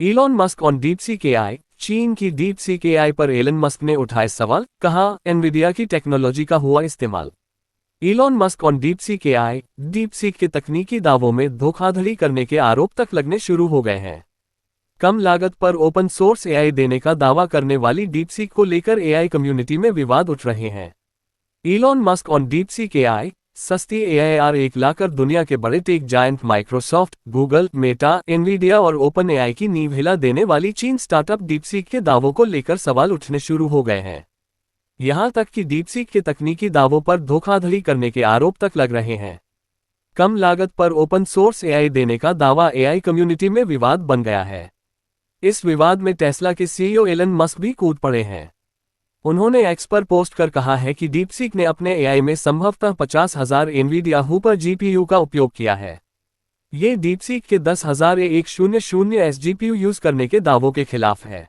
Elon Musk on DeepSeek AI. चीन की DeepSeek AI पर एलन मस्क ने उठाए सवाल, कहा एनवीडिया की टेक्नोलॉजी का हुआ इस्तेमाल। Elon Musk on DeepSeek AI. DeepSeek के तकनीकी दावों में धोखाधड़ी करने के आरोप तक लगने शुरू हो गए हैं। कम लागत पर ओपन सोर्स एआई देने का दावा करने वाली डीपसीक को लेकर एआई कम्युनिटी में विवाद उठ रहे हैं। Elon Musk on DeepSeek AI. सस्ती एआईआर एक लाकर दुनिया के बड़े tech giant Microsoft, Google, Meta, Nvidia और ओपन एआई की नींव हिला देने वाली चीन स्टार्टअप डीपसीक के दावों को लेकर सवाल उठने शुरू हो गए हैं। यहां तक कि डीपसीक के तकनीकी दावों पर धोखाधड़ी करने के आरोप तक लग रहे हैं। कम लागत पर ओपन सोर्स एआई देने का दावा एआई कम्युनिटी में विवाद बन गया है। इस विवाद में टेस्ला के सीईओ एलन मस्क भी कूद पड़े हैं। उन्होंने एक्स पर पोस्ट कर कहा है कि डीपसीक ने अपने एआई में संभवतः 50,000 एनवीडिया हुपर जीपीयू का उपयोग किया है। ये डीपसीक के 10,100 जीपीयू यूज करने के दावों के खिलाफ है।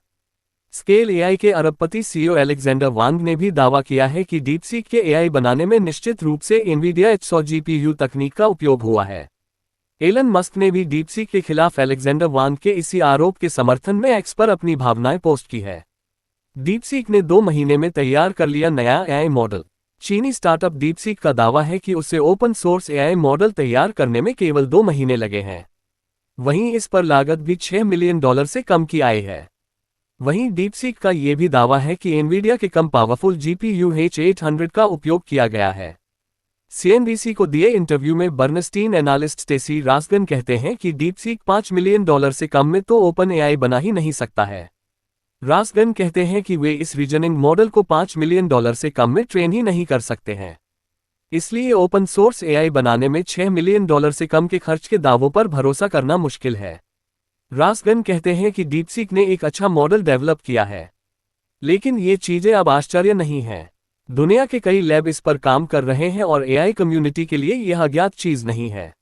स्केल एआई के अरबपति सीईओ अलेक्जेंडर वांग ने भी दावा किया है कि डीपसीक के एआई बनाने में निश्चित रूप से एनवीडिया H100 जीपीयू तकनीक का उपयोग हुआ है। एलन मस्क ने भी डीपसीक के खिलाफ अलेक्जेंडर वांग के इसी आरोप के समर्थन में एक्स पर अपनी भावनाएं पोस्ट की है। डीपसीक ने 2 महीने में तैयार कर लिया नया एआई मॉडल। चीनी स्टार्टअप डीपसीक का दावा है कि उसे ओपन सोर्स एआई मॉडल तैयार करने में केवल 2 महीने लगे हैं। वहीं इस पर लागत भी $6 मिलियन से कम की आई है। वहीं डीपसीक का यह भी दावा है कि एनवीडिया के कम पावरफुल जीपीयू H800 का उपयोग किया गया है। सीएनबीसी को दिए इंटरव्यू में बर्नस्टीन एनालिस्ट स्टेसी रास्गन कहते हैं कि डीपसीक $5 मिलियन से कम में तो ओपन एआई बना ही नहीं सकता है। रास्गन कहते हैं कि वे इस रीजनिंग मॉडल को $5 मिलियन से कम में ट्रेन ही नहीं कर सकते हैं। इसलिए ओपन सोर्स एआई बनाने में $6 मिलियन से कम के खर्च के दावों पर भरोसा करना मुश्किल है। रास्गन कहते हैं कि डीपसीक ने एक अच्छा मॉडल डेवलप किया है, लेकिन ये चीजें अब आश्चर्य नहीं हैं। दुनिया के कई लैब इस पर काम कर रहे हैं और एआई कम्युनिटी के लिए यह अज्ञात चीज नहीं है।